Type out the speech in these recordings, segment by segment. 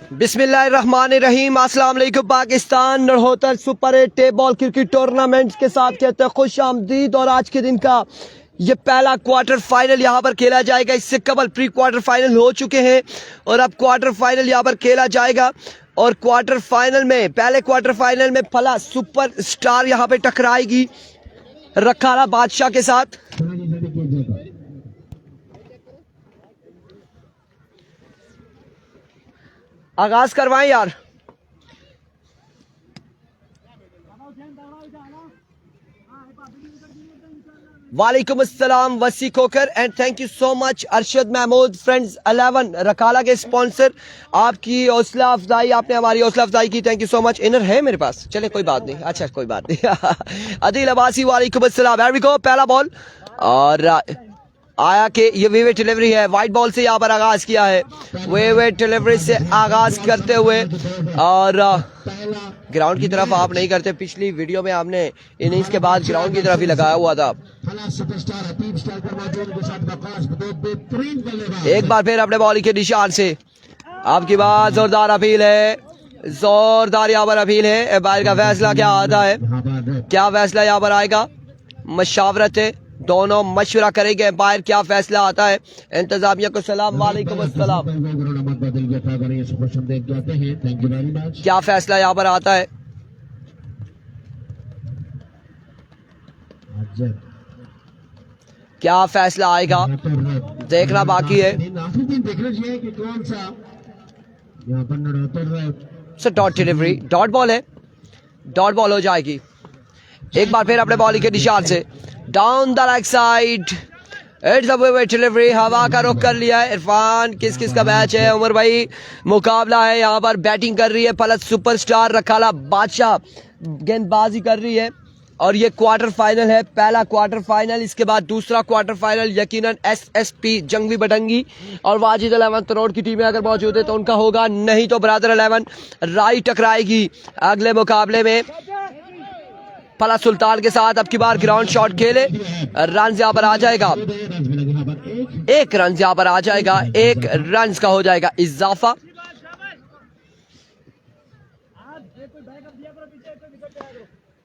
बिस्मिल्लाहिर्रहमानिर्रहीम। अस्सलाम वालेकुम। पाकिस्तान नड़होतर super 8 tape ball cricket tournament के साथ कहते हैं खुश आमदीद। और आज के दिन का ये पहला क्वार्टर फाइनल यहाँ पर खेला जाएगा। इससे कबल प्री क्वार्टर फाइनल हो चुके हैं और अब क्वार्टर फाइनल यहाँ पर खेला जाएगा। और क्वार्टर फाइनल में पहले क्वार्टर फाइनल में फला सुपर स्टार यहाँ पे टकराएगी रखाला बादशाह के साथ। आगाज करवाएं यार। वालेकुम अस्सलाम Wasi Khokhar and thank you so much Arshad Mahmood friends 11 Rakala के स्पॉन्सर। आपकी हौसला अफजाई, आपने हमारी हौसला अफजाई की, thank you so much. Inner है मेरे पास, चले कोई बात नहीं, अच्छा कोई बात नहीं। अदील अब्बासी वालेकुम अस्सलाम। हियर वी गो, पहला बॉल और आया कि ये वेवे डिलीवरी है। वाइट बॉल से यहाँ पर आगाज किया है, वेवे डिलीवरी से आगाज करते हुए और ग्राउंड की तरफ आप नहीं करते। पिछली वीडियो में आपने इनिंग्स के बाद ग्राउंड की तरफ ही लगाया हुआ था। एक बार फिर अपने बॉलिंग के निशान से आपकी बात जोरदार अपील है, जोरदार यहाँ पर अपील है। बाहर का फैसला क्या आता है, क्या फैसला यहाँ पर आएगा? मशावरत है, दोनों मशवरा करेंगे एम्पायर, क्या फैसला आता है। इंतजामिया को सलाम, वालेकुम अस्सलाम। क्या फैसला यहाँ पर आता है, क्या फैसला आएगा देखना बाकी है। डॉट डिलीवरी, डॉट बॉल है, डॉट बॉल हो जाएगी। एक बार फिर अपने बॉलिंग के निशान से down the right side, it's a wide delivery, हवा का रुख कर लिया है। इरफान किस किस का मैच है? उमर भाई मुकाबला है, यहाँ पर बैटिंग कर रही है फलत सुपरस्टार रखाला बादशाह, गेंदबाजी कर रही है। और ये क्वार्टर फाइनल है, पहला क्वार्टर फाइनल। इसके बाद दूसरा क्वार्टर फाइनल यकीनन एसएसपी जंगवी बटंगी और वाजिद 11 तरोड़ की टीमें अगर मौजूद है तो उनका होगा, नहीं तो ब्रादर 11 राई टकराएगी अगले मुकाबले में फला सुल्तान के साथ। अब की बार ग्राउंड शॉट खेले, रन यहाँ पर आ जाएगा, एक रन यहाँ पर आ जाएगा, एक रन का हो जाएगा इजाफा।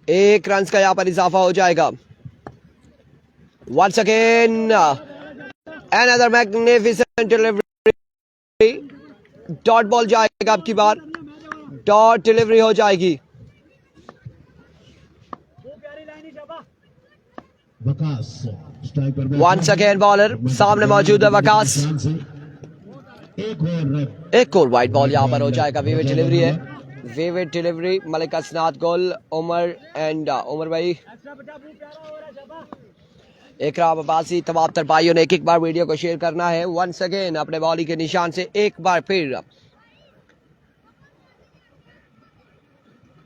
एक रन का यहाँ पर इजाफा हो जाएगा। Once again another magnificent delivery, dot ball जाएगा, अब की बार डॉट डिलीवरी हो जाएगी। वंस अगेन बॉलर सामने मौजूद है वकास, एक और वाइट बॉल यहाँ पर हो जाएगा। वेवेट डिलीवरी है, वेवेट डिलीवरी, मलिक असनाद गोल, उमर एंड उमर भाई, इकराम अब्बासी, तमाम तर भाइयों ने एक बार वीडियो को शेयर करना है। वंस अगेन अपने बॉलिंग के निशान से एक बार फिर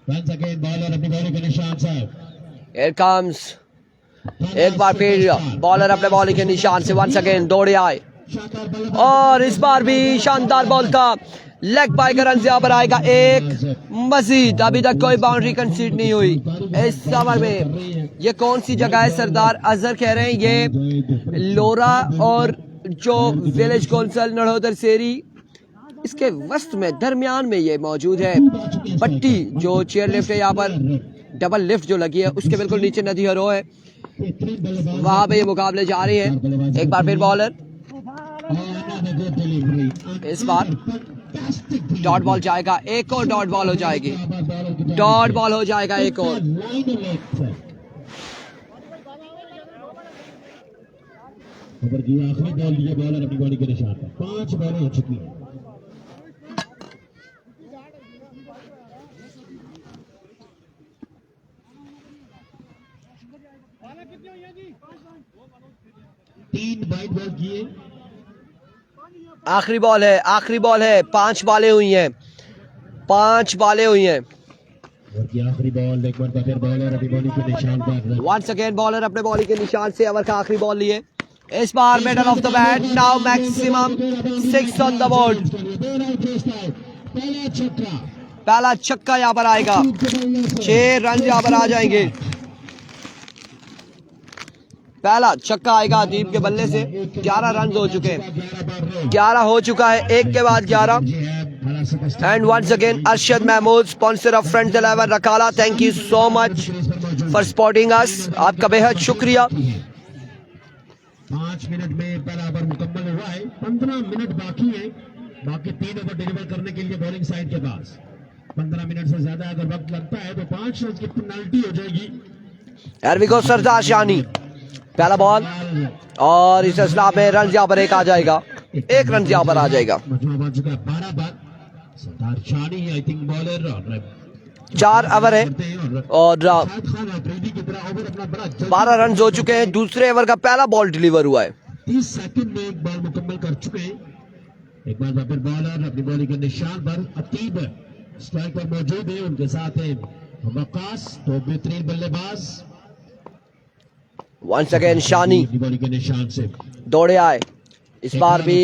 बॉलर अपने बॉलिंग के निशान से, हियर कम्स एक बार फिर बॉलर अपने बॉलिंग के निशान से वंस अगेन दौड़े आए और इस बार भी शानदार बॉल था। लेग बाय का रन यहाँ पर आएगा एक मजीद। अभी तक कोई बाउंड्री कंसीड नहीं हुई इस ओवर में। ये कौन सी जगह है? सरदार अजहर कह रहे हैं ये लोरा और जो विलेज कौंसल नड़होदर सेरी, इसके वस्त में दरमियान में ये मौजूद है। पट्टी जो चेयर लिफ्ट है यहाँ पर, डबल लिफ्ट जो लगी है उसके बिल्कुल नीचे नदी हरो है, वहां पे ये मुकाबले जारी है। एक बार फिर बॉलर, इस बार डॉट बॉल जाएगा, एक और डॉट बॉल हो जाएगी, डॉट बॉल हो जाएगा एक और। आखिरी बॉल दिए बॉलर अपनी बॉडी के निशान पर, 5 बॉलें हो चुकी हैं। आखिरी बॉल है, आखिरी बॉल है, 5 बालें हुई हैं, 5 बालें हुई हैं। आखिरी बॉल, एक बार फिर बॉलर अपनी बॉलिंग के निशान पर, वंस अगेन बॉलर अपने बॉलिंग के निशान से ओवर का आखिरी बॉल लिए। इस बार middle of the bat, now maximum 6 on the board. पहला छक्का यहाँ पर आएगा, 6 रन यहाँ पर आ जाएंगे। पहला छक्का आएगा अदीब के बल्ले से। 11 रन हो चुके हैं, 11 हो चुका है, एक के बाद 11। And once again, Arshad Mahmood, sponsor of Friends 11 Rakala, thank you so much for supporting us. आपका बेहद शुक्रिया. 5 मिनट में पहला ओवर मुकम्मल हुआ है. 15 मिनट बाकी है. बाकी 3 ओवर डिलीवर करने के लिए बॉलिंग साइड के पास. 15 मिनट से ज्यादा अगर वक्त लगता है तो 5 रन की पेनल्टी हो जाएगी. Here we go, सरदार शानी. पहला बॉल और इस असला में रन यहाँ पर एक आ जाएगा. 1 रन यहाँ पर आ जाएगा. 12 बार सरदार शानी आई थिंक बॉलर और 4 ओवर है और 12 रन हो चुके हैं. दूसरे ओवर का पहला बॉल डिलीवर हुआ है. 30 सेकंड में एक बॉल मुकम्मल कर चुके हैं. एक बार वापस बॉलर अपनी बॉलिंग के निशान पर अतीब स्ट्राइक पर मौजूद है. उनके साथ है वकास, तो बेहतरीन बल्लेबाज. वंस अगेन शानी बॉलिंग के निशान से दौड़े आए. इस बार भी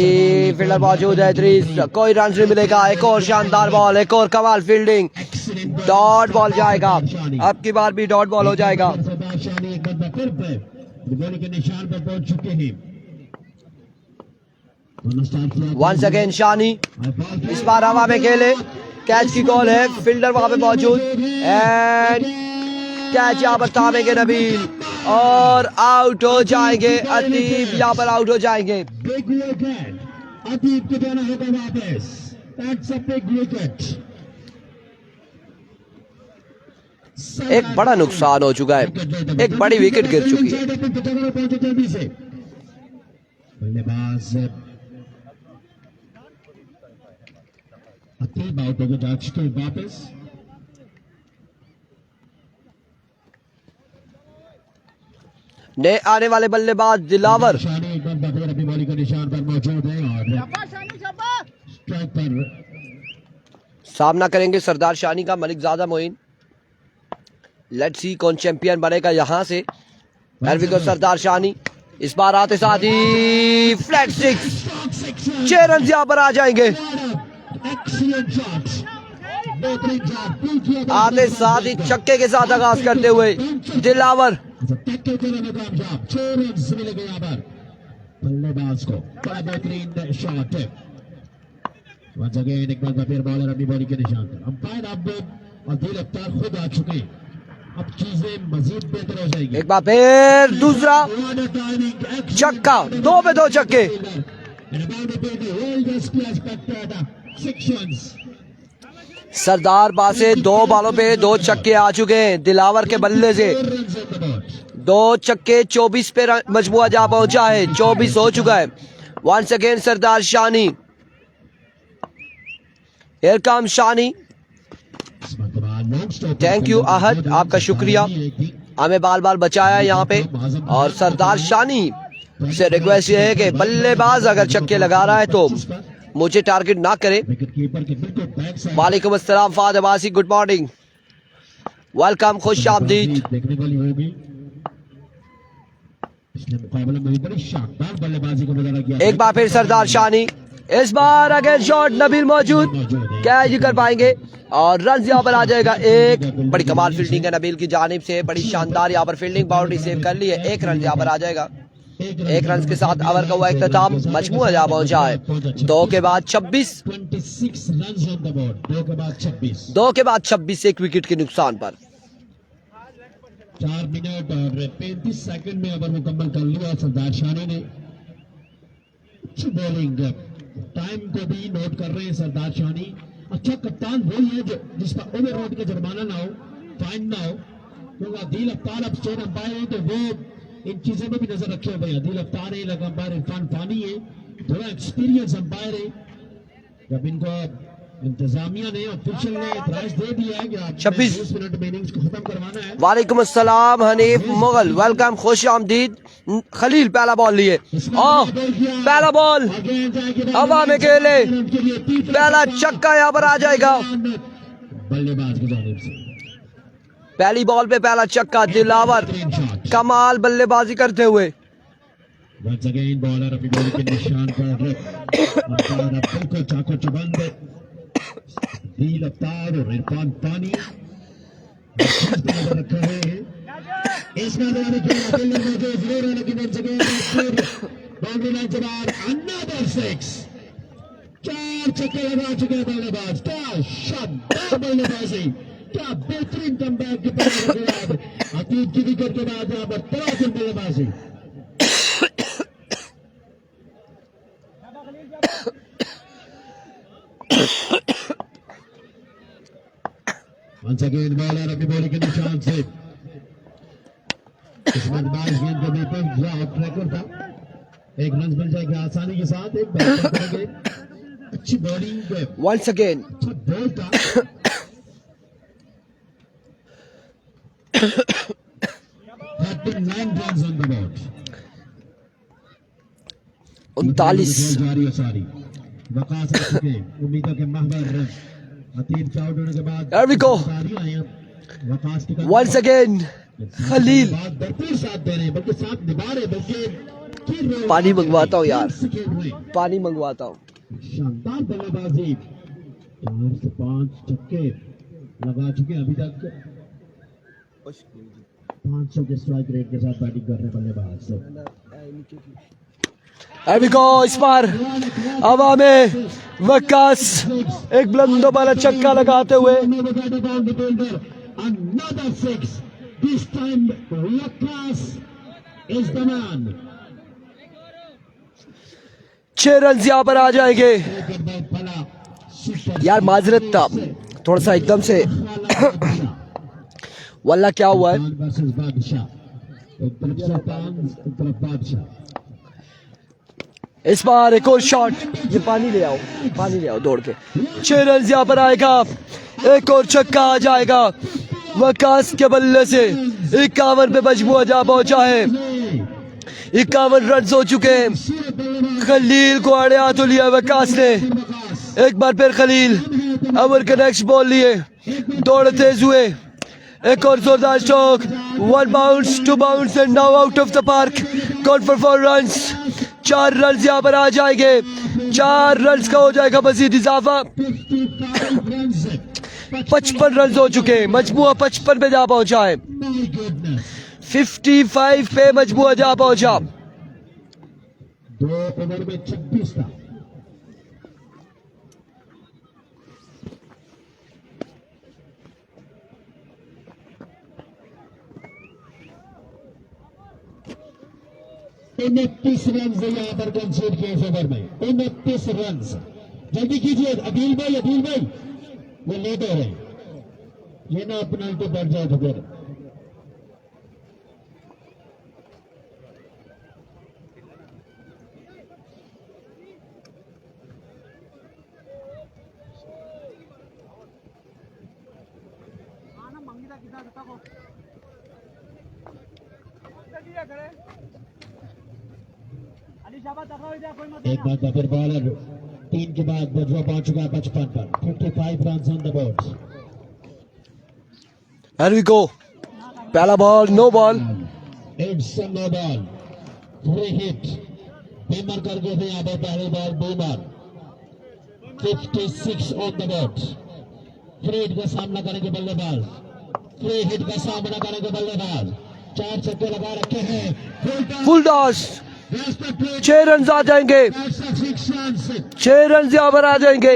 फील्डर मौजूद है. इद्रीस, कोई रन नहीं मिलेगा. एक और शानदार बॉल, एक और कमाल फील्डिंग. डॉट बॉल जाएगा. अब की बार भी डॉट बॉल हो जाएगा. सरदार शानी एक बार फिर बॉलिंग के निशान पर पहुंच चुके हैं. वंस अगेन शानी इस बार हवा में खेले. कैच की कॉल है. फील्डर वहां पे मौजूद एंड कैच यहाँ पर थामेंगे नबील और आउट हो जाएंगे. अतीब यहाँ पर आउट हो जाएंगे. अतीब को जाना होगा वापस. That's a big wicket. एक बड़ा नुकसान हो चुका है. एक बड़ी विकेट गिर चुकी है. बल्लेबाज अतीब आउट होकर जा चुके वापस. नए आने वाले बल्लेबाज दिलावर शानी एक बार फिर अपनी बॉलिंग के निशान पर मौजूद है और स्ट्राइक पर सामना करेंगे सरदार शानी का मलिक ज़ादा मोइन. लेट्स सी कौन चैंपियन बनेगा यहां से. एरवी को सरदार शानी इस बार आते साथ ही फ्लैट 6. 6 रन यहां पर आ जाएंगे. आते साथ ही छक्के के साथ आगाज करते हुए दिलावर बल्लेबाज को बड़ा बेहतरीन शॉट. वंस अगेन एक बार फिर बॉलर अपनी बॉलिंग के निशान पर. अंपायर अब और दिल अफ्तार खुद आ चुके हैं. अब चीजें मजीद बेहतर हो जाएगी. एक बार फिर दूसरा छक्का. 2 पे 2 छक्के. सरदार बासे 2 बॉलों पे 2 छक्के आ चुके हैं. दिलावर के बल्ले से 2 छक्के 24 पे मजमुआ जा पहुंचा है. 24 हो चुका है. Once again Sardar Shani. Here come Shani. Thank you Ahad, आपका शुक्रिया. हमें बाल बाल बचाया यहाँ पे. और सरदार शानी से रिक्वेस्ट ये है कि बल्लेबाज अगर छक्के लगा रहा है तो मुझे टारगेट ना करे. वालेकुम अस्सलाम Fahd Abbasi, good morning, welcome, खुश आमदीद. देखने वाली होगी. पिछले मुकाबले में भी बड़ी शानदार बल्लेबाजी को मुजाहरा किया. एक बार फिर सरदार शानी. इस बार अगेन शॉट नबील मौजूद. कैच कर पाएंगे और रन यहाँ पर आ जाएगा. एक बड़ी कमाल फील्डिंग है नबील की जानिब से. बड़ी शानदार यहाँ पर फील्डिंग. बाउंड्री सेव कर ली है. 1 रन यहाँ पर आ जाएगा. 1 रन के साथ ओवर का हुआ इख्तिताम. मजमूआ जहाँ पहुंचा है 2 के बाद 26. 26 रन ऑन द बोर्ड. 2 के बाद 26. 2 के बाद 26 1 विकेट के नुकसान पर. 4 मिनट और 35 सेकंड में ओवर मुकम्मल कर लिया सरदार शानी ने. अच्छी बॉलिंग. टाइम को भी नोट कर रहे हैं सरदार शानी. अच्छा कप्तान वही है जो जिस पर ओवर रोड का जुर्माना ना हो, फाइन ना हो. क्योंकि अदील अफ्तार अब स्टेट अंपायर है तो वो इन चीजों में भी नजर रखे हुए. अदील अफ्तार है, लगा अंपायर इरफान फानी है, थोड़ा एक्सपीरियंस अंपायर है. जब इनको इंतजामिया ने ऑफिशियल ने इतराज दे दिया है कि आप 26 मिनट में इनिंग्स को खत्म करवाना है. वालेकुम अस्सलाम हनीफ मुगल, वेलकम, खुश आमदीद. खलील पहला बॉल लिए. पहला बॉल हवा में खेले. पहला छक्का यहाँ पर आ जाएगा. बल्लेबाज की जानिब से पहली बॉल पे पहला छक्का. दिलावर कमाल बल्लेबाजी करते हुए. Once again बॉलर अपनी बॉलिंग के निशान पर. बिल्कुल चाको चबंद. दिल अफ्तार और इरफान पानी रखे हुए हैं. इस मैदान में बाउंड्री लाइन से बाहर. another 6. 4 छक्के लगा चुके हैं बल्लेबाज। क्या शानदार बल्लेबाजी, क्या बेहतरीन कमबैक के बाद अतीत की विकेट के बाद यहाँ पर तबादुल बल्लेबाजी। Once again बॉलर अपनी बॉलिंग के निशान से इस बल्लेबाज गेंद को बीते ड्राइव ट्रैकर था, एक रन मिल जाएगा आसानी के साथ। एक बैटिंग करेंगे, अच्छी बॉलिंग, Once again, अच्छा बॉल था। 39 runs on the board। 39। जारी और सारी वकास रख चुके, उम्मीदों के महबर रन अतीत आउट होने के बाद There we go। सारी आए हैं। वकास के Once again, खलील। भरपूर साथ दे रहे हैं, बल्कि साथ निभा रहे हैं, बल्कि पानी मंगवाता हूँ यार, से खेल रहे हैं। पानी मंगवाता हूँ। शानदार बल्लेबाजी, 4 से 5 छक्के लगा चुके हैं अभी तक। 500 के स्ट्राइक रेट के साथ बैटिंग कर रहे हैं बल्लेबाज। There we go, इस बार हवा में वकास एक बुलंदो वाला छक्का लगाते हुए Another 6. This time Waqas is the man। 6 run यहाँ पर आ जाएंगे। यार माजरत था थोड़ा सा एकदम से वल्ला क्या हुआ है। वर्सेस बादशाह, एक तरफ सुल्तान एक तरफ बादशाह। इस बार एक और शॉट, ये पानी ले आओ दौड़ के। 6 रन यहाँ पर आएगा, एक और छक्का आ जाएगा वकास के बल्ले से। 51 पे मजमूआ जा पहुंचा है, 51 रन हो चुके हैं। खलील को आड़े हाथों लिया वकास ने, एक बार फिर खलील ओवर के नेक्स्ट बॉल लिए, दौड़ तेज हुए, एक और जोरदार stroke, 1 bounce 2 bounce and now out of the park, call for 4 runs. 4 run यहाँ पर आ जाएंगे, 4 रन का हो जाएगा मजीद इजाफा। 55 रन हो चुके हैं, मजमुआ 55 पे जा पहुंचा है। 55 पे मजमुआ जा पहुंचा। 2 ओवर में 26 था। उनतीस रन यहाँ पर कंसीड किए इस ओवर में, 29 रन। जल्दी कीजिए अदील भाई, वो लेट हो रहे हैं, ये ना पेनल्टी बढ़ जाए तो फिर। एक बार का फिर बॉलर 3 के बाद बजवा पहुंच चुका है 55 पर। 55 run on the board. Here we go, पहला ball no ball. It's no ball, free hit. Beamer कर गए थे यहाँ पर पहली ball beamer. 56 on the board. Free hit का सामना करेंगे बल्लेबाज, फ्री हिट का सामना करेंगे बल्लेबाज। 4 छक्के लगा रखे हैं, फुल टॉस। 6 रन आ जाएंगे, 6 रन यहाँ पर आ जाएंगे।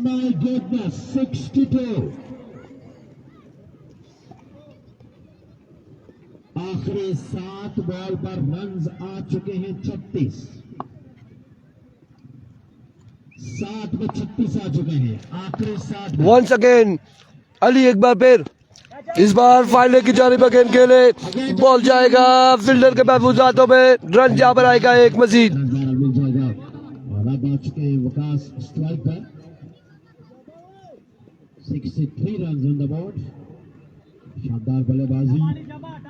My goodness, 62। आखिरी 7 बॉल पर रन्स आ चुके हैं 36। 7 में 36 आ चुके हैं आखिरी 7। वंस अगेन अली, एक बार फिर, इस बार फाइनल की जानिब अगेन खेले, बॉल जाएगा फील्डर के महफूज हाथों में, रन यहाँ पर आएगा एक मजीद। मिल जाएगा और अब आ चुके हैं वकास स्ट्राइक पर। 63 रन ऑन द बोर्ड। शानदार बल्लेबाजी।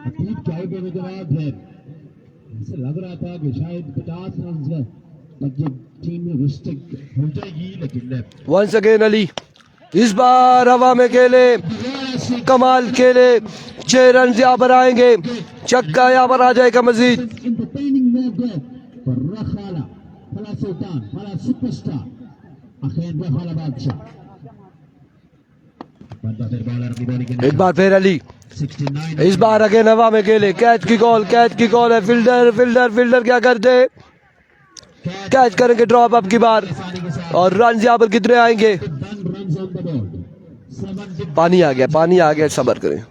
अतीत के आउट होने के बाद है, ऐसे लग रहा था कि शायद 50 रन तक टीम में रिस्ट्रिक्ट हो जाएगी, लेकिन वंस अगेन अली, इस बार हवा में खेले, कमाल खेले। 6 रन यहाँ पर आएंगे, छक्का यहाँ पर आ जाएगा मजीद। एक बार फिर अली, इस बार अगेन हवा में खेले, कैच की कॉल है। फील्डर क्या करते, कैच करेंगे ड्रॉप अब की बार, और रन यहाँ पर कितने आएंगे? 1 runs on the board. 70. पानी आ गया, सब्र करें।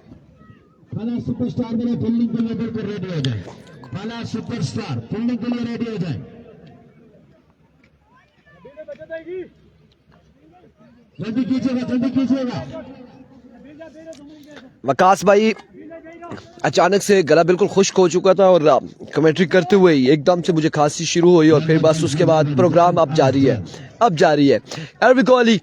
फला सुपरस्टार मेरे फील्डिंग के लिए बिल्कुल रेडी हो जाए। फला सुपरस्टार फील्डिंग के लिए रेडी हो जाए। जल्दी कीजिएगा। वकास भाई अचानक से गला बिल्कुल खुश्क हो चुका था, और कमेंट्री करते हुए ही एकदम से मुझे खांसी शुरू हुई, और फिर बस उसके बाद प्रोग्राम अब जारी है। एरवी कोहली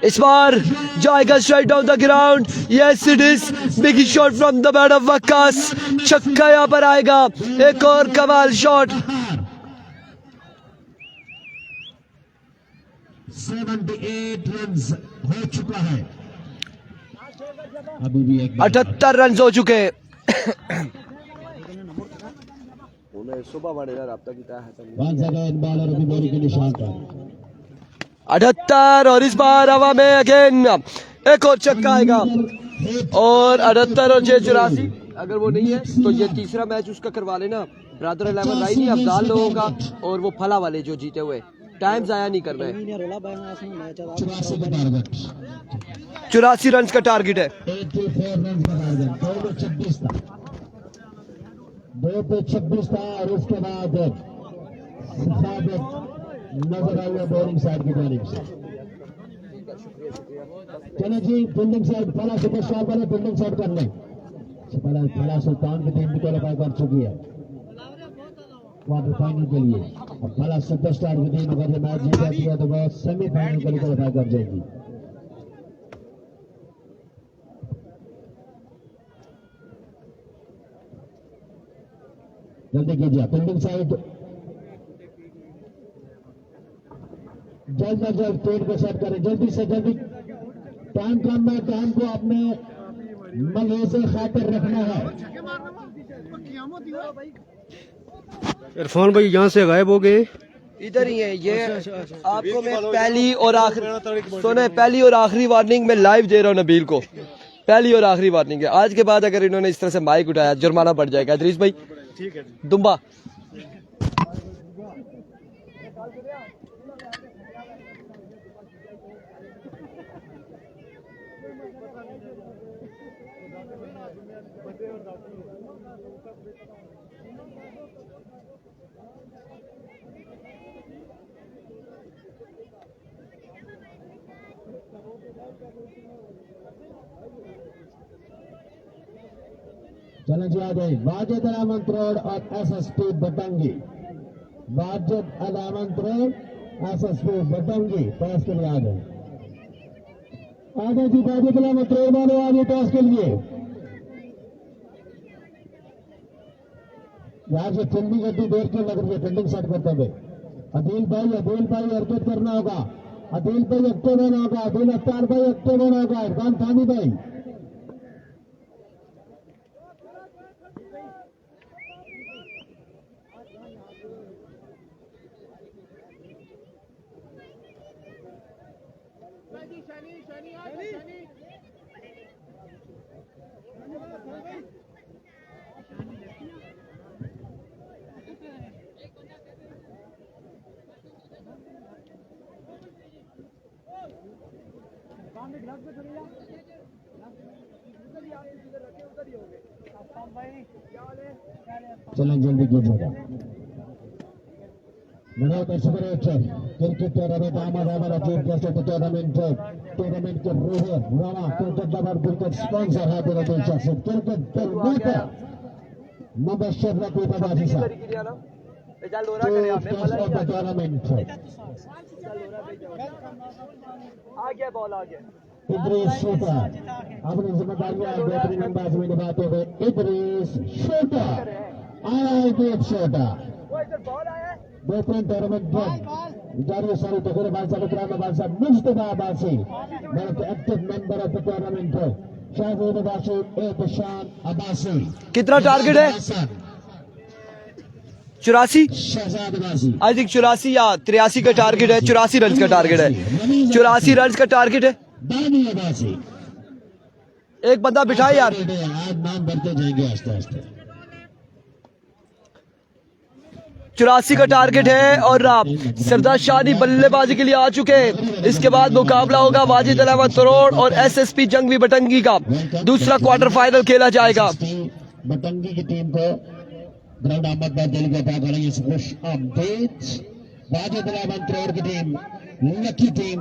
इस बार जाएगा straight down the ground. Yes it is big shot from the bat of Waqas. छक्का यहाँ पर आएगा, एक और कमाल शॉट। 78 रन्स हो चुका है। अभी भी 78 रन हो चुके हैं। वंस अगेन बॉलर अभी बॉलिंग के निशान पर 78, और इस बार हवा में अगेन एक और छक्का आएगा, और 78 और 84। अगर वो नहीं है तो ये तीसरा मैच उसका करवा लेना, ब्रदर 11 राई नहीं अफजाल लोगों का, और वो फला वाले जो जीते हुए। टाइम जाया नहीं कर रहे। 84 रन का टारगेट है। 84 रन का टारगेट। 226 था, 226 था, और उसके बाद नजर आई है बॉलिंग साइड की जानिब से। चलो जी, फील्डिंग साइड फला सुपरस्टार वाले फील्डिंग साइड कर लें। फला सुल्तान की टीम भी क्वालिफाई कर चुकी है क्वार्टर फाइनल के लिए। अब फला सुपरस्टार की टीम अगर ये मैच जीत जाती है तो वो सेमीफाइनल के लिए क्वालिफाई कर जाएगी। जल्दी कीजिए, फील्डिंग साइड जल्द से जल्द पेड़ को सेट करें, जल्दी से जल्दी। टाइम कम है, टाइम को अपने मलेजे खातिर रखना है। इरफान भाई यहाँ से गायब हो गए। इधर ही है ये। आपको मैं पहली और आखिरी वार्निंग में लाइव दे रहा हूँ नबील को। पहली और आखिरी वार्निंग है, आज के बाद अगर इन्होंने इस तरह से माइक उठाया जुर्माना बढ़ जाएगा। इदरीस भाई ठीक है दुम्बा चलें जी, आ गए वाजिद अलामत रोड और एसएसपी बटंगी। वाजिद अलामत रोड एसएसपी बटंगी टॉस के लिए आ गए। आ गए जी, वाजिद अलामत रोड वाले आ गए टॉस के लिए। यहाँ से फील्डिंग गड्डी देर क्यों लग रही है? फील्डिंग सेट करते हुए अदील भाई हरकत करना होगा। अदील भाई एक्टिव होना होगा। अदील अफ्तार भाई एक्टिव होना होगा। इरफान थानी भाई चलें जल्दी कीजिएगा। क्रिकेट टूर्नामेंट अहमद अजीब जैसे टूर्नामेंट के रूह Rana cricket lover cricket sponsor है दिल शख्सियत क्रिकेट प्रमोटर मुबशर रफीक अब्बासी साहब टूर्नामेंट इदरीस शूटर अपनी जिम्मेदारियां बेहतरीन अंदाज में निभाते हुए इदरीस शूटर बेहतरीन टूर्नामेंट जारी सारी तकरीर बादशाह Mustafa Abbasi active member of the tournament Shah Jahan Abbasi Ehtesham Abbasi. कितना टारगेट है? 84 शहजाद अब्बासी आई थिंक 84 या 83 का टारगेट है। 84 रन का टारगेट है। 84 रन का टारगेट है। दानी अब्बासी एक बंदा बिठाए यार। आज नाम बढ़ते जाएंगे आस्ते आस्ते। 84 का टारगेट है और सरदार शानी बल्लेबाजी के लिए आ चुके हैं। इसके बाद मुकाबला होगा वाजिद अलावा तरोड़ और एसएसपी जंगवी बटंगी का। दूसरा क्वार्टर फाइनल खेला जाएगा। बटंगी की टीम को ग्राउंड अहमदाबाद दिल्ली को अदा करेंगे खुश अपडेट। वाजिद अलावा तरोड़ की team lucky team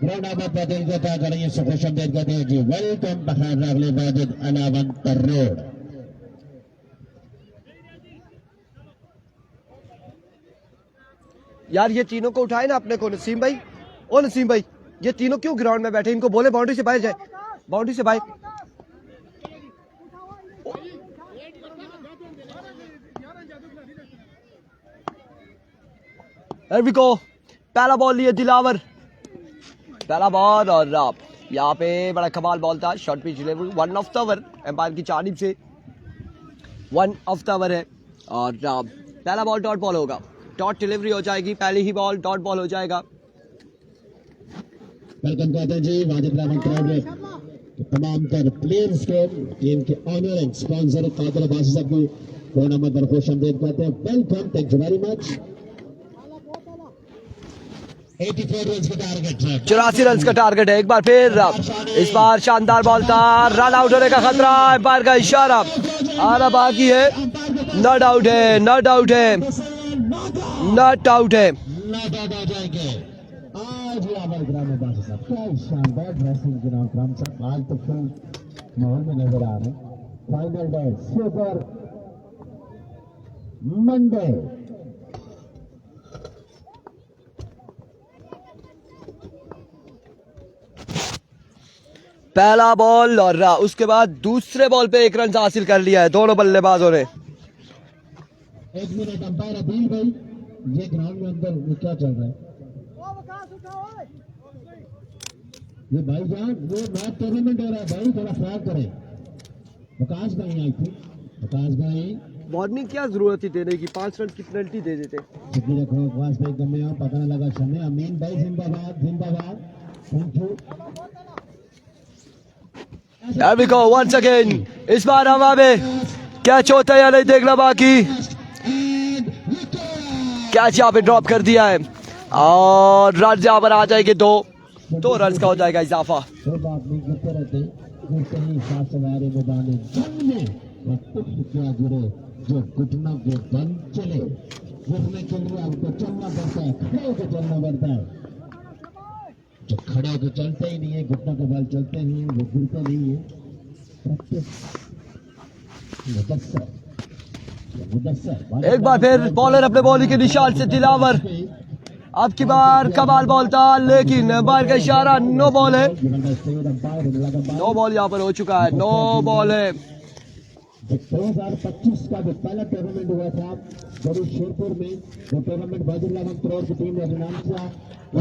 ground Ahmedabad Delhi को अदा करेंगे खुश अपडेट कहते हैं जी। वेलकम बहार अगले वाजिद अलावा तरोड़। यार ये तीनों को उठाए ना अपने को। नसीम भाई, ओ नसीम भाई, ये तीनों क्यों ग्राउंड में बैठे? इनको बोले बाउंड्री से बाहर जाए, बाउंड्री से बाहर। There we go। पहला बॉल लिए दिलावर, पहला बॉल और यहाँ पे बड़ा कमाल बॉल था। Short pitch delivery, 1 off the over umpire की जानिब से 1 ऑफ द ओवर है और पहला बॉल डॉट बॉल होगा। डॉट डिलीवरी हो जाएगी, पहली ही बॉल डॉट बॉल हो जाएगा। वेलकम कहते हैं जी वाजिद अलावा तरोड़ में तमाम तर प्लेयर्स को टीम के owner and sponsor Qadir Abbasi साहब को फोन नंबर पर खुश आमदीद कहते हैं। Welcome, thank you very much. 84 run का टारगेट है, 84 रन का टारगेट है। एक बार फिर इस बार शानदार बॉल था, रन आउट होने का खतरा, एम्पायर का इशारा आना बाकी है। नॉट आउट है, नॉट आउट है, नॉट आउट है। नॉट आउट हो जाएंगे आज यहाँ पर ग्राम अब्बासी साहब। क्या शानदार ड्रेसिंग ग्राउंड ग्राम साहब आज तो फुल माहौल में नजर आ रहे हैं। Final day super Monday. पहला बॉल और उसके बाद दूसरे बॉल पे 1 रन हासिल कर लिया है दोनों बल्लेबाजों ने। 1 मिनट अंपायर अबील भाई, ये ग्राउंड में अंदर वो क्या चल रहा है? ये भाईजान वो मैच टूर्नामेंट हो रहा है भाई, थोड़ा ख्याल करें। विकास भाई आई थी, विकास भाई वार्निंग क्या जरूरत थी देने की, 5 रन की पेनल्टी दे देते। छुट्टी रखो विकास भाई, कम में पता नहीं लगा समय। अमीन भाई जिंदाबाद जिंदाबाद, thank you. There we go once again। इस बार हवा में कैच होता है या नहीं देखना बाकी। कैच यहाँ पे ड्रॉप कर दिया है और रन यहाँ पर आ जाएंगे 2 रन का हो जाएगा इजाफा। कोई बात नहीं, गिरते रहते गिरते ही साथ सवारे मैदान जंग में क्या जुड़े जो घुटनों के बल चले, गिरने के लिए आपको चलना पड़ता है, खड़े होकर चलना पड़ता है। जो खड़े होकर चलते ही नहीं है, घुटनों के बल चलते ही वो गिरते नहीं है। एक बार फिर बॉलर अपने बॉलिंग के निशान से दिलावर। अब की बार कमाल बॉल था लेकिन एम्पायर का इशारा नो बॉल है। नो बॉल यहाँ पर हो चुका है, नो बॉल है। 2025 का जो पहला टूर्नामेंट हुआ था बड़ी शेरपुर में, वो टूर्नामेंट वाजिद अलावा तरोड़ की टीम ने नाम किया,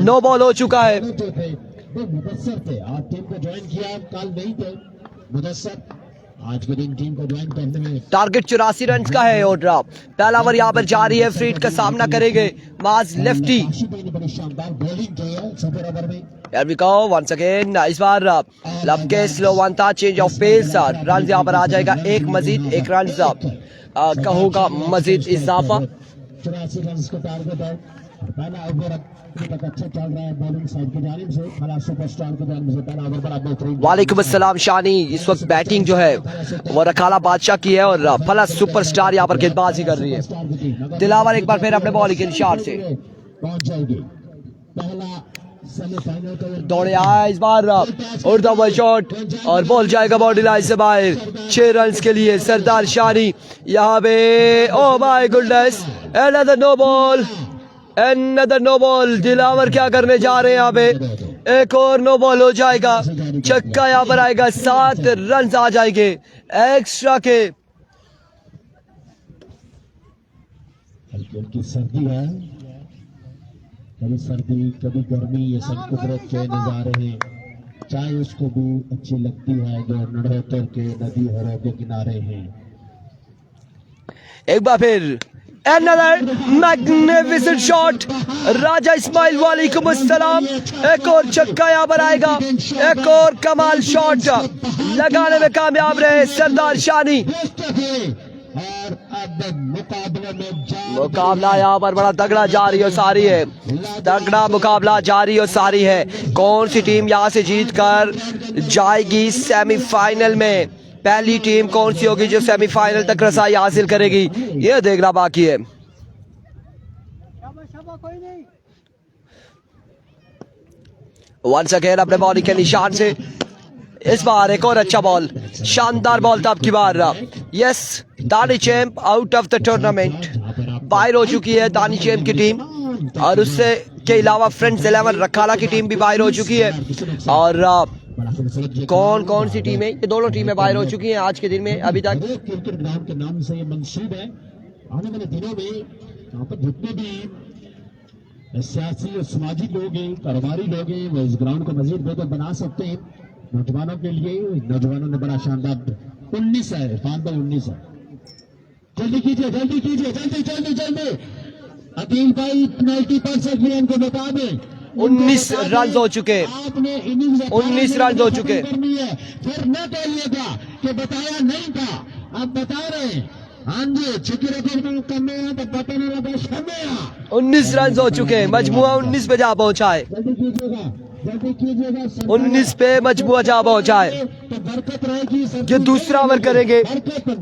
नो बॉल हो चुका है। जो थे वो मुदस्सर थे, आज टीम को ज्वाइन किया, कल नहीं थे मुदस्सर, आज के दिन टीम को ज्वाइन करने में। टारगेट 84 रन का है और पहला ओवर यहाँ पर जारी है। फ्रीड का सामना करेंगे माज लेफ्टी। बड़ी शानदार बॉलिंग की है सुपर ओवर में। Here we go once again। इस बार लब के स्लो वन था, चेंज ऑफ पेस, रन यहाँ पर आ जाएगा 1 मजीद, 1 रन का होगा मजीद इजाफा। 84 रन का टारगेट है। पहला ओवर अभी तक अच्छा चल रहा है बॉलिंग साइड की जानिब से। फला सुपरस्टार के जानिब से पहला ओवर बड़ा बेहतरीन। वालेकुम अस्सलाम शानी। इस वक्त बैटिंग जो है वो रखाला बादशाह की है और फला सुपरस्टार यहाँ पर गेंदबाजी कर रही है। दिलावर एक बार फिर अपने बॉलिंग के निशान से पहुंच जाएगी। पहला सेमीफाइनल का दौड़े आया इस बार उड़ता हुआ शॉट और बॉल जाएगा बाउंड्री लाइन से बाहर। 6 रन के लिए सरदार शानी यहाँ पे। Oh my goodness, another no ball, another no ball. Dilawar क्या करने जा रहे हैं यहाँ पे? एक और नो बॉल हो जाएगा, छक्का यहाँ पर आएगा, 7 रन आ जाएंगे एक्स्ट्रा के। हल्की सर्दी है, कभी सर्दी कभी गर्मी, ये सब कुदरत के नजारे हैं। चाय उसको भी अच्छी लगती है जो नड़ोतर के नदी हरों के किनारे हैं। एक बार फिर Another magnificent shot। राजा इस्माइल वालेकुम अस्सलाम। एक और छक्का यहाँ पर आएगा, एक और कमाल शॉट लगाने में कामयाब रहे सरदार शानी। और अब मुकाबले में मुकाबला यहाँ पर बड़ा तगड़ा जारी और सारी है, तगड़ा मुकाबला जारी और सारी है। कौन सी टीम यहाँ से जीत कर जाएगी सेमीफाइनल में? पहली टीम कौन सी होगी जो सेमीफाइनल तक रसाई हासिल करेगी, ये देखना बाकी है। वंस अगेन अपने बॉलिंग के निशान से इस बार एक और अच्छा बॉल, शानदार बॉल था अब की बार। यस, दानी champ out of the tournament, बाहर हो चुकी है दानी चैंप की टीम, और उससे के अलावा फ्रेंड्स 11 रखाला की टीम भी बाहर हो चुकी है। और कौन कौन सी टीमें, ये दोनों टीमें बाहर हो चुकी हैं आज के दिन में अभी तक। क्रिकेट ग्राउंड के नाम से ये मंसूब है। आने वाले दिनों में यहाँ पर जितने भी सियासी और समाजी लोग हैं, कारोबारी लोग हैं, वो इस ग्राउंड को मजीद बेहतर बना सकते हैं नौजवानों के लिए। नौजवानों ने बड़ा शानदार 19 है, इरफान भाई 19 है। जल्दी कीजिए, जल्दी कीजिए, जल्दी जल्दी जल्दी। अकील भाई पेनल्टी पर से इनको बता दें। 19 रन हो चुके, आपने इनिंग्स 19 रन हो चुके। फिर न कहिएगा कि बताया नहीं था, आप बता रहे हैं। हाँ जी, चुकी रकम कम है तो पता नहीं लगा शर्मा। 19 रन हो चुके, मजमुआ 19 पे जा पहुंचा है। जल्दी कीजिएगा, जल्दी कीजिएगा। 19 पे मजमुआ जा पहुंचा है। तो बरकत रहेगी। ये दूसरा ओवर करेंगे,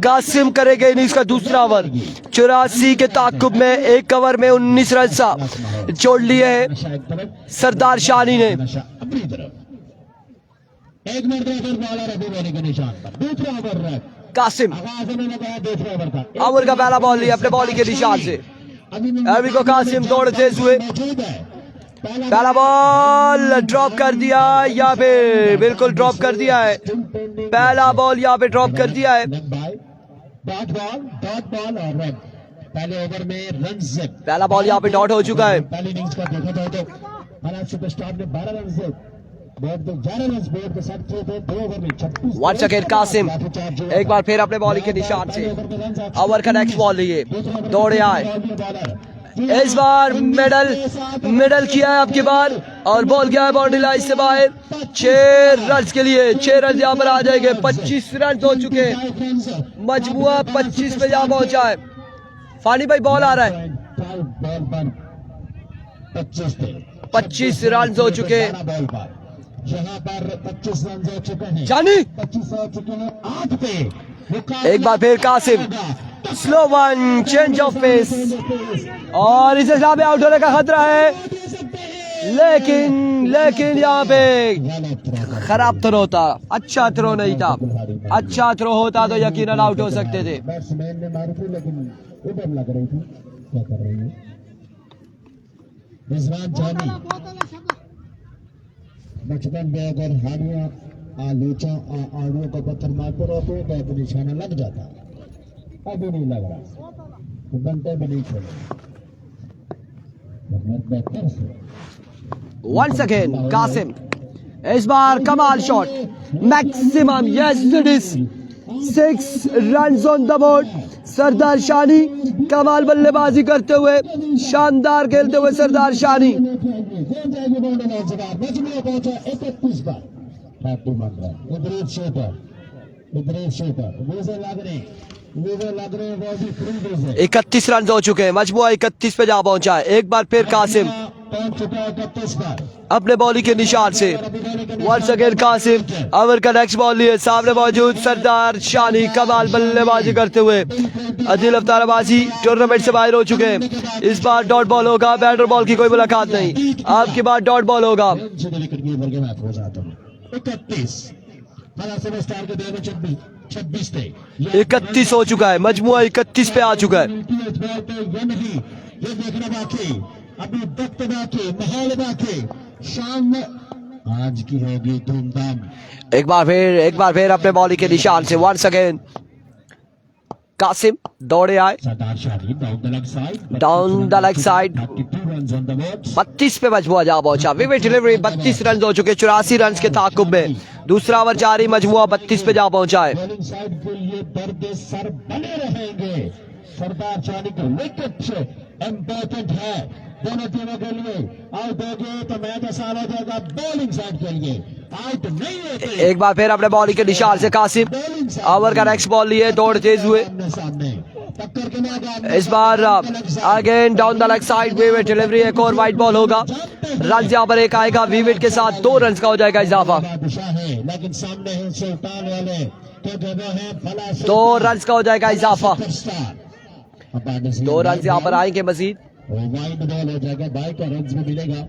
कासिम करेंगे इनिंग्स का दूसरा ओवर। 84 के ताकुब में एक ओवर में 19 रन सा जोड़ लिए हैं सरदार शानी ने। अपनी तरफ एक मरतबा बॉलर अभी बॉलिंग के निशान पर, दूसरा ओवर कासिम आगाज होने लगा, दूसरा ओवर था। ओवर का पहला बॉल लिया अपने बॉलिंग के निशान से। अभी को कासिम दौड़ते हुए पहला बॉल ड्रॉप कर दिया, यहाँ पे बिल्कुल ड्रॉप कर दिया है। पहला बॉल यहाँ पे ड्रॉप कर दिया है। डॉट बॉल और रन। पहले ओवर में रन से पहला बॉल यहाँ पे डॉट हो चुका है। पहली इनिंग्स का देखा जाए तो महाराज सुपरस्टार ने 12 रन से बोर्ड 11 रन बोर्ड के साथ खेले थे। 2 ओवर में 36। वंस अगेन कासिम एक बार फिर अपने बॉलिंग के निशान से ओवर का नेक्स्ट बॉल लिए, दौड़े आए। इस बार मिडल किया है आपकी बार, और बॉल गया है बाउंड्री लाइन से बाहर। 6 रन के लिए 6 रन यहाँ पर आ जाएंगे। 25 रन हो चुके, मजमुआ 25 पे जा पहुंचा है। फानी भाई बॉल आ रहा है। 25 रन हो चुके, यहाँ पर 25 रन हो चुके हैं। जानी 25 हो चुके हैं 8 पे। एक बार फिर Qasim, slow one, change of pace, और इस हिसाब में आउट होने का खतरा है। लेकिन यहाँ पे खराब थ्रो होता, अच्छा थ्रो नहीं था। अच्छा थ्रो होता तो यकीनन आउट हो सकते थे। बैट्समैन ने मारी थी लेकिन उधर लग रही थी। क्या कर रही है रिजवान जानी? बचपन में अगर हाड़ियां आड़ियों को पत्थर मारते रहते तो अब निशाना लग जाता, अभी नहीं लग रहा, तो बनते भी नहीं खेले। वंस अगेन कासिम, इस बार कमाल shot, maximum, yes it is 6 run on the board. Sardar Shani कमाल बल्लेबाजी करते हुए, शानदार खेलते हुए सरदार शानी। लग रहे हैं 31 रन हो चुके हैं, मजमुआ 31 पे जा पहुंचा है। एक बार फिर कासिम अपने बॉलिंग के निशान से, वंस अगेन कासिम ओवर का नेक्स्ट बॉल लिए, सामने मौजूद सरदार शानी कमाल बल्लेबाजी करते हुए। अदिल अफ्ताराबाजी टूर्नामेंट से बाहर हो चुके हैं। इस बार डॉट बॉल होगा, बैटर बॉल की कोई मुलाकात नहीं, आपके बाद डॉट बॉल होगा। 31 हो चुका है, मजमुआ 31 पे आ चुका है। ये देखना बाकी, अभी वक्त बाकी, माहौल बाकी, शाम आज की होगी धूमधाम। एक बार फिर अपने बॉलिंग के निशान से वंस अगेन कासिम दौड़े आए डाउन द लेग साइड। 32 पे मजमुआ जा पहुंचा। विविड डिलीवरी, 32 रन हो चुके 84 रन के ताकुब में। दूसरा ओवर जारी, मजमुआ 32 पे जा पहुंचा है। बॉलिंग साइड के लिए दर्द सर बने रहेंगे। सरदार शानी को विकेट इम्पोर्टेंट है दोनों टीमों के लिए। आउट हो गए तो मैच आसान हो जाएगा बॉलिंग साइड के लिए। आउट नहीं होते। एक बार फिर अपने बॉलिंग के निशान से कासिम ओवर का नेक्स्ट बॉल लिए, दौड़ तेज हुए। सामने टक्कर के लिए इस बार again down the leg side विविट डिलीवरी, एक और वाइड बॉल होगा। रन यहाँ पर एक आएगा, विविट के साथ 2 रन का हो जाएगा इजाफा। दिशा है लेकिन सामने है सुल्तान वाले, क्योंकि वो है भला 2 रन का हो जाएगा इजाफा। सुपरस्टार। 2 रन यहाँ पर आएंगे मजीद। वाइड बॉल हो जाएगा, बाई का रन भी मिलेगा,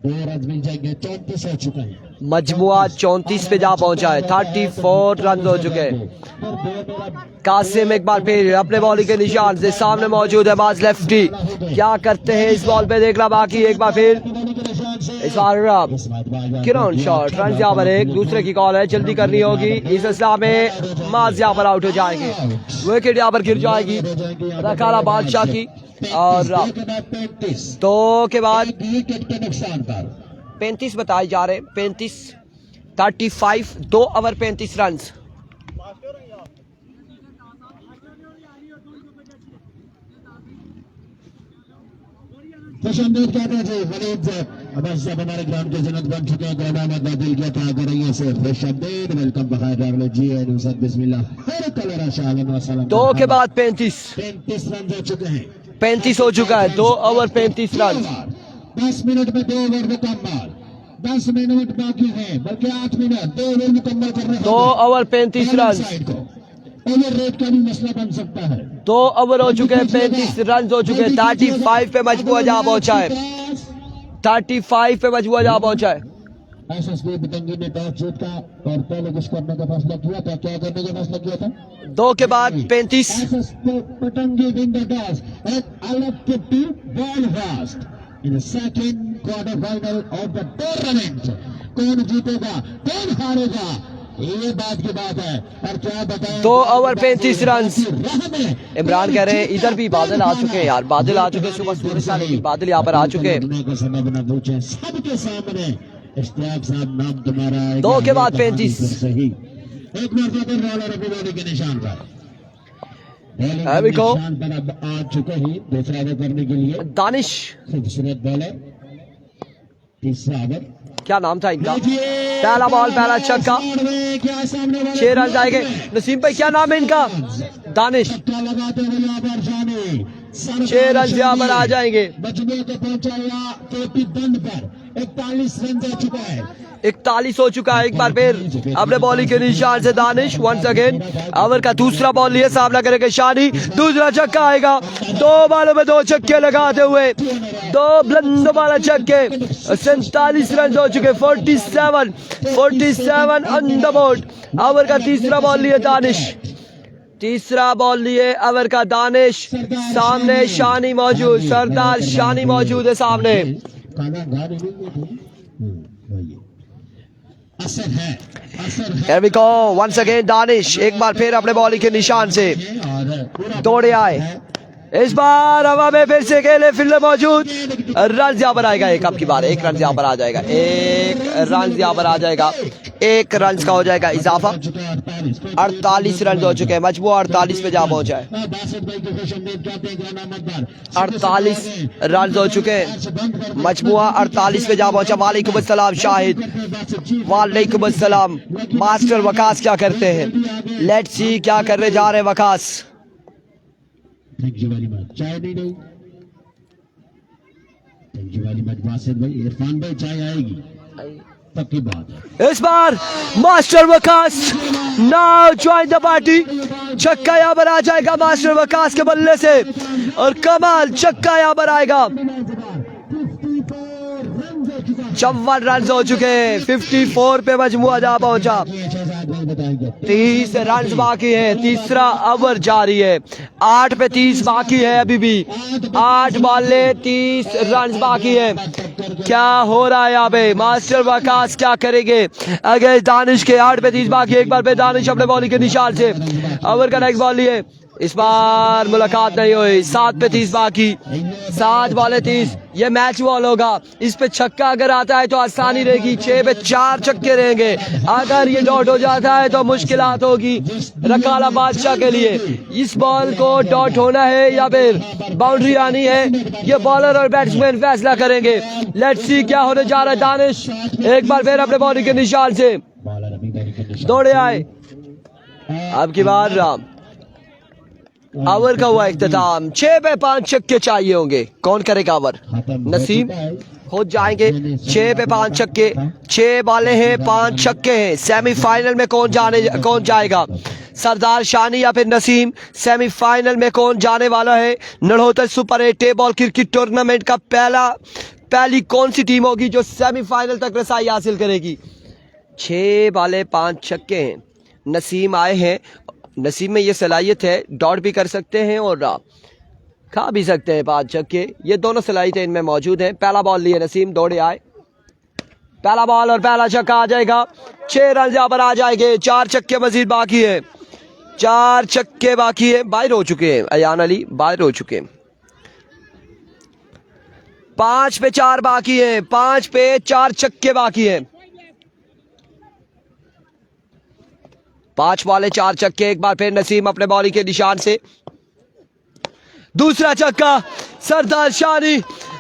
2 रन मिल जाएंगे। 34 हो चुका है, मजमुआ 34 पे जा पहुंचा है, 34 रन हो चुके हैं। कासिम एक बार फिर अपने बॉलिंग के निशान से सामने मौजूद है, बाज लेफ्टी क्या करते हैं इस बॉल पे देखना बाकी। एक बार फिर इस बार किरण शॉट, रन यहाँ पर एक, दूसरे की कॉल है, जल्दी करनी होगी। इस असला में माज यहाँ पर आउट हो जाएंगे, विकेट यहाँ पर गिर जाएगी रकाला बादशाह की। और 2 के बाद विकेट के नुकसान पर 35 बताए जा रहे, 35 2 ओवर 35 रन। खुशामदीद कहते हैं जी वलीद बस अब हमारे ग्राउंड के जन्नत बन चुके हैं। ग्राउंड अहमद दिल के था कर रही है से खुशामदीद, वेलकम बखार डाल जी एंड उसद बिस्मिल्लाह हर कलर अशालन व सलाम। 2 के बाद 35 रन हो चुके हैं, 35 हो चुका है, 2 ओवर 35 रन। 10 मिनट में 2 ओवर मुकम्मल, 10 मिनट बाकी है, बल्कि 8 मिनट 2 ओवर मुकम्मल कर रहे हैं। 2 ओवर 35 रन, ओवर रेट का भी मसला बन सकता है। 2 ओवर हो चुके हैं, 35 रन हो चुके हैं। 35 पे मजबूआ जहाँ पहुंचा है, 35 पे मजबूआ जहाँ पहुंचा है। एसएसबी बतंगी ने टॉस जीता और पहले कुछ करने का फैसला किया था, क्या करने का फैसला किया था? 2 के बाद 35। SSB Batangi win the toss and elected to ball first in the second quarter final of the tournament। कौन जीतेगा कौन हारेगा ये बात की बात है, और क्या बताएं 2 ओवर 35 रन। इमरान कह रहे हैं इधर भी बादल आ चुके हैं यार, बादल आ चुके हैं, सुबह सूरज का लेकिन बादल यहाँ पर आ चुके हैं। सबके सामने इश्तियाक साहब नाम तुम्हारा 2 के बाद 35। सही एक मरतबा बॉलर अपनी बॉलिंग के निशान पर, Here we go। निशान पर अब आ चुके ही दूसरा ओवर करने के लिए दानिश, खूबसूरत बॉलर, तीसरा ओवर। क्या नाम था इनका, पहला बॉल पहला छक्का, 6 रन जाएंगे। नसीम भाई क्या नाम है इनका, दानिश, 6 रन यहाँ पर आ जाएंगे। मजमूए को पहुंचाया केपी बंद पर, 41 रन हो चुका है, 41 हो चुका है। एक बार फिर अपने बॉलिंग के निशान से दानिश वंस अगेन, ओवर का दूसरा बॉल लिए सामना करेंगे शानी, दूसरा छक्का आएगा। 2 बॉलों में 2 छक्के लगाते हुए 2 बुलंद वाला छक्के, 47 रन हो चुके, 47 ऑन द बोर्ड। ओवर का तीसरा बॉल लिए दानिश, तीसरा बॉल लिए ओवर का दानिश, सामने शानी मौजूद, सरदार शानी मौजूद है सामने। असर है, असर है। Here we go, once again Danish एक बार फिर अपने बॉलिंग के निशान से दौड़े आए, इस बार हवा में फिर से खेले फील्डर मौजूद। रन यहाँ पर आएगा, एक आपकी बार 1 रन यहाँ पर आ जाएगा, 1 रन यहाँ पर आ जाएगा, 1 रन का हो जाएगा इजाफा। 48 रन हो चुके हैं, मजबूआ 48 पे जा पहुंचा है। 48 रन हो चुके हैं, मजबूआ 48 पे जा पहुंचा। वालेकुम अस्सलाम शाहिद, वालेकुम अस्सलाम। मास्टर वकास क्या करते हैं, लेट्स सी क्या करने जा रहे हैं Waqas. Thank you very much. चाय नहीं नहीं, thank you very much Wasid भाई, इरफान भाई चाय आएगी, पक्की बात है। इस बार master Waqas now join the party, छक्का यहाँ पर आ जाएगा मास्टर वकास के बल्ले से, और कमाल छक्का यहाँ पर आएगा। 54 रन हो चुके हैं, 54 पे मजमुआ जा पहुंचा। 30 रन बाकी है, तीसरा ओवर जारी है, 8 पे 30 बाकी है, अभी भी 8 बॉले 30 रन बाकी है। क्या हो रहा है यहाँ पे, मास्टर वकास क्या करेंगे अगर दानिश के 8 पे 30 बाकी। एक बार पे दानिश अपने बॉलिंग के निशान से ओवर का नेक्स्ट बॉल लिए, इस बार मुलाकात नहीं हुई, 7 पे 30 बाकी, 7 बॉले 30, ये मैच बॉल होगा। इस पे छक्का अगर आता है तो आसानी रहेगी, 6 पे 4 छक्के रहेंगे। अगर ये डॉट हो जाता है तो मुश्किलात होगी रकाला बादशाह के लिए। इस बॉल को डॉट होना है या फिर बाउंड्री आनी है, ये बॉलर और बैट्समैन फैसला करेंगे। लेट्स सी क्या होने जा रहा है। दानिश एक बार फिर अपने बॉलिंग के निशान से दौड़े आए, अब की बार ओवर का हुआ इख्तिताम। 6 पे 5 छक्के चाहिए होंगे। कौन करेगा ओवर? नसीम हो जाएंगे। 6 पे 5 छक्के, 6 बाले हैं 5 छक्के हैं। सेमीफाइनल में कौन जाएगा? सरदार शानी या फिर नसीम? सेमीफाइनल में कौन जाने वाला है? नड़होतर सुपर 8 बॉल क्रिकेट टूर्नामेंट का पहली कौन सी टीम होगी जो सेमीफाइनल तक रसाई हासिल करेगी? 6 बाले 5 छक्के हैं। नसीम आए हैं। नसीम में ये सलाहियत है, डॉट भी कर सकते हैं और खा भी सकते हैं 5 छक्के। ये दोनों सलाहियतें इनमें मौजूद हैं। पहला बॉल लिए नसीम, दौड़े आए, पहला बॉल और पहला छक्का आ जाएगा। 6 रन यहाँ पर आ जाएंगे। 4 छक्के मजीद बाकी है, 4 छक्के बाकी है। बाहर हो चुके हैं अयान अली, बाहर हो चुके हैं। 5 पे 4 बाकी है, 5 पे 4 छक्के बाकी है। 5 वाले 4 छक्के। एक बार फिर नसीम अपने बॉलिंग के निशान से, दूसरा छक्का। सरदार शानी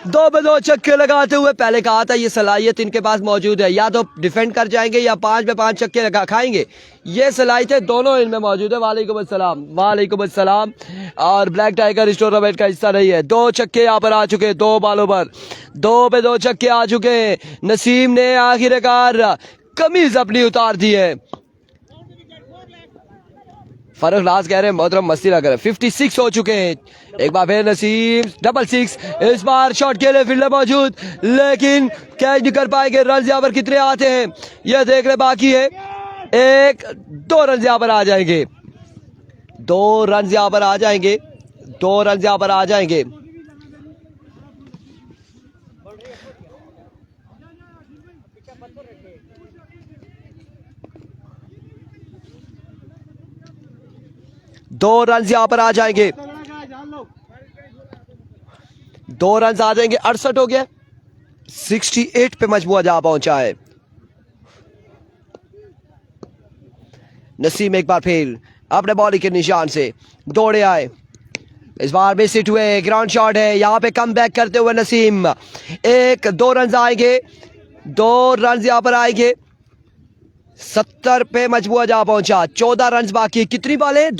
2 पे 2 छक्के लगाते हुए, पहले कहा था ये सलाहियत इनके पास मौजूद है, या तो डिफेंड कर जाएंगे या 5 पे 5 छक्के लगा खाएंगे। ये सलाहियतें दोनों इनमें मौजूद है। वालेकुम अस्सलाम, वालेकुम अस्सलाम। और ब्लैक टाइगर इस टूर्नामेंट का हिस्सा नहीं है। 2 छक्के यहाँ पर आ चुके हैं, 2 बॉलों पर 2 पे 2 छक्के आ चुके हैं। नसीम ने आखिरकार कमीज अपनी उतार दी है। फरुख नाज कह रहे हैं मोहतरम मस्ती ना करें। 56 हो चुके हैं। एक बार फिर नसीम डबल 6। इस बार शॉट के लिए फील्डर मौजूद, लेकिन कैच नहीं कर पाएंगे। रन यहाँ पर कितने आते हैं यह देखने बाकी है। 1-2 रन यहाँ पर आ जाएंगे, 2 रन यहाँ पर आ जाएंगे, 2 रन यहाँ पर आ जाएंगे। दो रन यहाँ पर आ जाएंगे, 2 रन आ जाएंगे। 68 हो गया, 68 पे मजमुआ जा पहुंचा है। नसीम एक बार फिर अपने बॉलिंग के निशान से दौड़े आए। इस बार भी सिट हुए, ग्राउंड शॉट है, यहां पे कम बैक करते हुए नसीम। 1-2 रन आएंगे, 2 रन यहां पर आएंगे। 70 पे मजमुआ जा पहुंचा। 14 रन बाकी। कितनी बॉलें?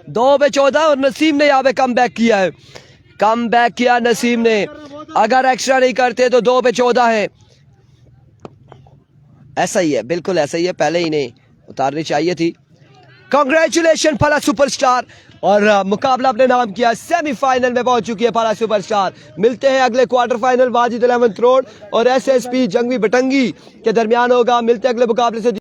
2 पे 14। और नसीम ने यहाँ पे कम बैक किया है, कम बैक किया नसीम ने। अगर एक्स्ट्रा नहीं करते तो 2 पे 14 है। ऐसा ही है, बिल्कुल ऐसा ही है। पहले ही नहीं उतारनी चाहिए थी। कांग्रेचुलेशन फला सुपरस्टार। और मुकाबला अपने नाम किया, सेमीफाइनल में पहुंच चुकी है फला सुपरस्टार। मिलते हैं अगले quarter final Wajid 11th road और SSP जंगवी बटंगी के दरमियान होगा। मिलते हैं अगले मुकाबले से।